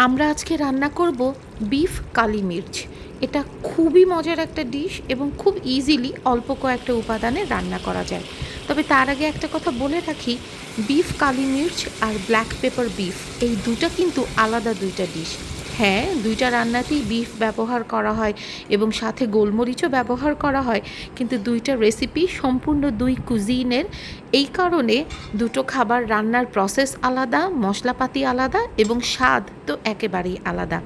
আমরা আজকে রান্না করব বিফ কালি মির্চ। এটা খুবই মজার একটা ডিশ এবং খুব ইজিলি অল্প কয়েকটা উপাদানে রান্না করা যায়। তবে তার আগে একটা কথা বলে রাখি, বিফ কালি মির্চ আর ব্ল্যাক পেপার বিফ এই দুটো কিন্তু আলাদা দুইটা ডিশ। হ্যাঁ, দুইটা রান্নাতেই বিফ ব্যবহার করা হয় এবং সাথে গোলমরিচও ব্যবহার করা হয়, কিন্তু দুইটা রেসিপি সম্পূর্ণ দুই কুজিনের। এই কারণে দুটো খাবার রান্নার প্রসেস আলাদা, মশলাপাতি আলাদা এবং স্বাদ তো একেবারেই আলাদা।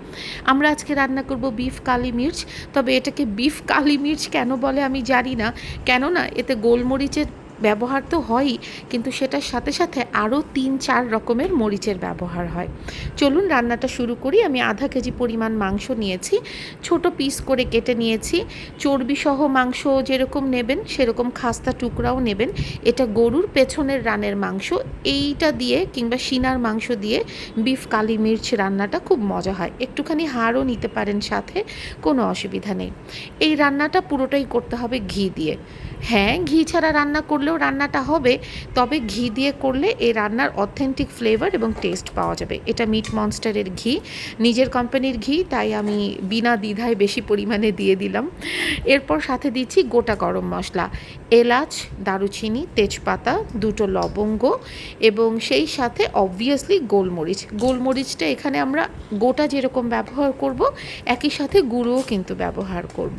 আমরা আজকে রান্না করব বিফ কালি মির্চ। তবে এটাকে বিফ কালি মির্চ কেন বলে আমি জানি না, কেননা এতে গোলমরিচের ব্যবহার তো হয়ই, কিন্তু সেটার সাথে সাথে আরও 3-4 রকমের মরিচের ব্যবহার হয়। চলুন রান্নাটা শুরু করি। আমি আধা কেজি পরিমাণ মাংস নিয়েছি, ছোট পিস করে কেটে নিয়েছি। চর্বিসহ মাংস যেরকম নেবেন সেরকম খাস্তা টুকরাও নেবেন। এটা গরুর পেছনের রানের মাংস। এইটা দিয়ে কিংবা সিনার মাংস দিয়ে বিফ কালি মির্চ রান্নাটা খুব মজা হয়। একটুখানি হাড়ও নিতে পারেন সাথে, কোনো অসুবিধা নেই। এই রান্নাটা পুরোটাই করতে হবে ঘি দিয়ে। হ্যাঁ, ঘি ছাড়া রান্না করলেও রান্নাটা হবে, তবে ঘি দিয়ে করলে এই রান্নার অথেন্টিক ফ্লেভার এবং টেস্ট পাওয়া যাবে। এটা মিট মনস্টারের ঘি, নিজের কোম্পানির ঘি, তাই আমি বিনা দ্বিধায় বেশি পরিমাণে দিয়ে দিলাম। এরপর সাথে দিচ্ছি গোটা গরম মশলা, এলাচ, দারুচিনি, তেজপাতা, দুটো লবঙ্গ এবং সেই সাথে অবভিয়াসলি গোলমরিচ। গোলমরিচটা এখানে আমরা গোটা যেরকম ব্যবহার করব, একই সাথে গুঁড়োও কিন্তু ব্যবহার করব।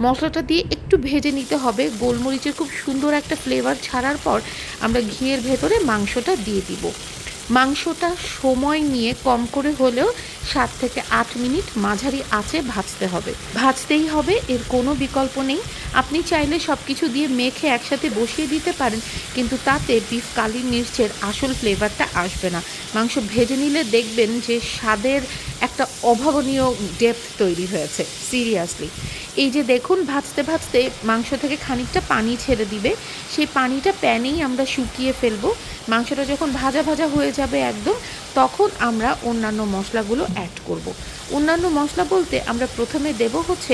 মশলাটা দিয়ে একটু ভেজে নিতে হবে। গোলমরিচের খুব সুন্দর একটা ফ্লেভার ছাড়ার পর আমরা ঘিয়ের ভেতরে মাংসটা দিয়ে দিব। মাংসটা সময় নিয়ে কম করে হলেও 7 থেকে 8 মিনিট মাঝারি আঁচে ভাজতে হবে। ভাজতেই হবে, এর কোনো বিকল্প নেই। আপনি চাইলে সব কিছু দিয়ে মেখে একসাথে বসিয়ে দিতে পারেন, কিন্তু তাতে বিফ কালি মির্চের আসল ফ্লেভারটা আসবে না। মাংস ভেজে নিলে দেখবেন যে স্বাদের একটা অভাবনীয় ডেপথ তৈরি হয়েছে। সিরিয়াসলি, এই যে দেখুন ভাজতে ভাজতে মাংস থেকে খানিকটা পানি ছেড়ে দিবে, সেই পানিটা প্যানেই আমরা শুকিয়ে ফেলবো। মাংসটা যখন ভাজা ভাজা হয়ে যাবে একদম, তখন আমরা অন্যান্য মশলাগুলো অ্যাড করব। অন্যান্য মশলা বলতে আমরা প্রথমে দেব হচ্ছে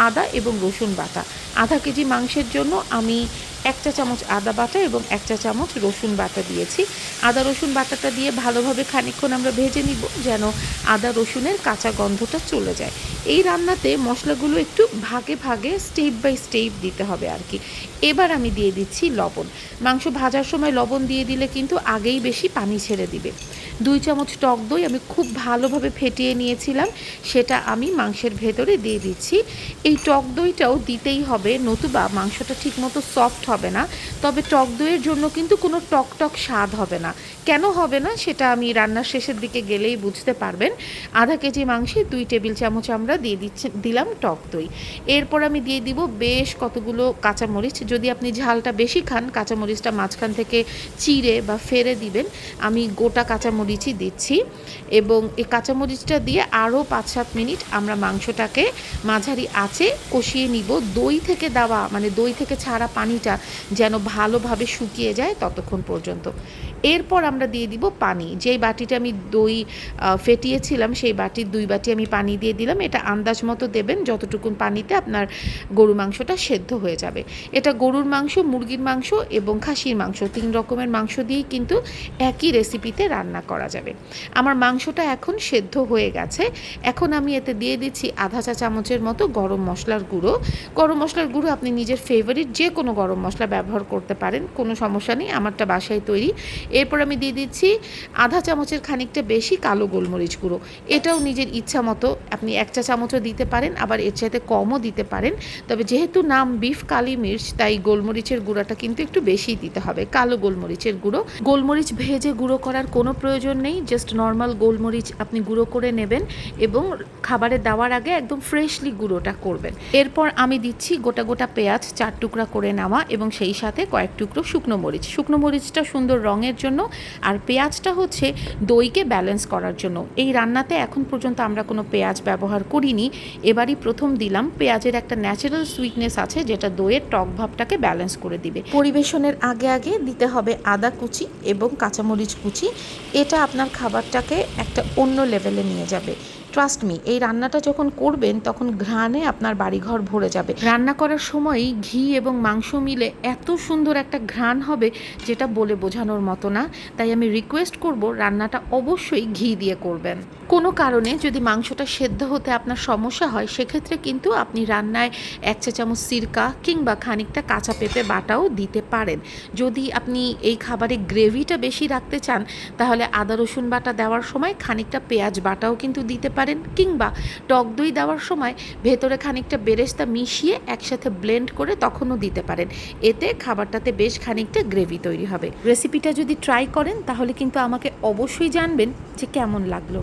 আদা এবং রসুন বাটা। আধা কেজি মাংসের জন্য আমি 1 চা চামচ আদা বাটা এবং 1 চা চামচ রসুন বাটা দিয়েছি। আদা রসুন বাটাটা দিয়ে ভালোভাবে খানিকক্ষণ আমরা ভেজে নিব, যেন আদা রসুনের কাঁচা গন্ধটা চলে যায়। এই রান্নাতে মশলাগুলো একটু ভাগে ভাগে স্টেপ বাই স্টেপ দিতে হবে আর কি। এবার আমি দিয়ে দিচ্ছি লবণ। মাংস ভাজার সময় লবণ দিয়ে দিলে কিন্তু আগেই বেশি পানি ছেড়ে দিবে। 2 চামচ টক দই আমি খুব ভালোভাবে ফেটিয়ে নিয়েছিলাম, সেটা আমি মাংসের ভেতরে দিয়ে দিচ্ছি। এই টক দইটাও দিতেই হবে, নতুবা মাংসটা ঠিকমতো সফট হবে না। তবে টক দইয়ের জন্য কিন্তু কোনো টক টক স্বাদ হবে না। কেন হবে না সেটা আমি রান্নার শেষের দিকে গেলেই বুঝতে পারবেন। আধা কেজি মাংসে 2 টেবিল চামচ আমরা দিলাম টক দই। এরপর আমি দিয়ে দিব বেশ কতগুলো কাঁচামরিচ। যদি আপনি ঝালটা বেশি খান, কাঁচামরিচটা মাঝখান থেকে চিড়ে বা ফেলে দিবেন। আমি গোটা কাঁচামরিচই দিচ্ছি এবং এই কাঁচামরিচটা দিয়ে আরও 5-7 মিনিট আমরা মাংসটাকে মাঝারি আঁচে কষিয়ে নিব। দই থেকে দেওয়া মানে দই থেকে ছাড়া পানিটা যেন ভালোভাবে শুকিয়ে যায় ততক্ষণ পর্যন্ত। এরপর আমরা দিয়ে দিব পানি। যেই বাটিটা আমি দই ফেটিয়েছিলাম সেই বাটির 2 বাটি আমি পানি দিয়ে দিলাম। এটা আন্দাজ মতো দেবেন, যতটুকুন পানিতে আপনার গরু মাংসটা সেদ্ধ হয়ে যাবে। এটা গরুর মাংস, মুরগির মাংস এবং খাসির মাংস, 3 রকমের মাংস দিয়েই কিন্তু একই রেসিপিতে রান্না করা যাবে। আমার মাংসটা এখন সেদ্ধ হয়ে গেছে। এখন আমি এতে দিয়ে দিচ্ছি আধা চা চামচের মতো গরম মশলার গুঁড়ো। গরম মশলার গুঁড়ো আপনি নিজের ফেভারিট যে কোনো গরম মশলা ব্যবহার করতে পারেন, কোনো সমস্যা নেই, আমারটা বাসায় তৈরি। এরপর আমি দিয়ে দিচ্ছি আধা চামচের খানিকটা বেশি কালো গোলমরিচ গুঁড়ো। এটাও নিজের ইচ্ছা মতো, আপনি 1 চা চামচও দিতে পারেন, আবার এর চাইতে কমও দিতে পারেন। তবে যেহেতু নাম বিফ কালি মির্চ, তাই গোলমরিচের গুঁড়োটা কিন্তু একটু বেশিই দিতে হবে, কালো গোলমরিচের গুঁড়ো। গোলমরিচ ভেজে গুঁড়ো করার কোনো প্রয়োজন নেই, জাস্ট নর্মাল গোলমরিচ আপনি গুঁড়ো করে নেবেন এবং খাবারে দেওয়ার আগে একদম ফ্রেশলি গুঁড়োটা করবেন। এরপর আমি দিচ্ছি গোটা গোটা পেঁয়াজ 4 টুকরা করে নেওয়া এবং সেই সাথে কয়েক টুকরো শুকনো মরিচ। শুকনো মরিচটা সুন্দর রঙের জন্য, আর পেঁয়াজটা হচ্ছে দইকে ব্যালেন্স করার জন্য। এই রান্নাতে এখন পর্যন্ত আমরা কোনো পেঁয়াজ ব্যবহার করিনি, এবারই প্রথম দিলাম। পেঁয়াজের একটা ন্যাচারাল সুইটনেস আছে যেটা দইয়ের টক ভাবটাকে ব্যালেন্স করে দিবে। পরিবেশনের আগে আগে দিতে হবে আদা কুচি এবং কাঁচামরিচ কুচি। এটা আপনার খাবারটাকে একটা অন্য লেভেলে নিয়ে যাবে। ট্রাস্ট মি, এই রান্নাটা যখন করবেন তখন ঘ্রাণে আপনার বাড়িঘর ভরে যাবে। রান্না করার সময়ই ঘি এবং মাংস মিলে এত সুন্দর একটা ঘ্রাণ হবে যেটা বলে বোঝানোর মতো না। তাই আমি রিকোয়েস্ট করব রান্নাটা অবশ্যই ঘি দিয়ে করবেন। কোনো কারণে যদি মাংসটা সেদ্ধ হতে আপনার সমস্যা হয় সেক্ষেত্রে কিন্তু আপনি রান্নায় 1 চা চামচ সিরকা কিংবা খানিকটা কাঁচা পেঁপে বাটাও দিতে পারেন। যদি আপনি এই খাবারে গ্রেভিটা বেশি রাখতে চান তাহলে আদা রসুন বাটা দেওয়ার সময় খানিকটা পেঁয়াজ বাটাও কিন্তু দিতে পারেন, কিংবা টক দই দেওয়ার সময় ভেতরে খানিকটা বেরেস্তা মিশিয়ে একসাথে ব্লেন্ড করে তখনও দিতে পারেন। এতে খাবারটাতে বেশ খানিকটা গ্রেভি তৈরি হবে। রেসিপিটা যদি ট্রাই করেন তাহলে কিন্তু আমাকে অবশ্যই জানবেন যে কেমন লাগলো।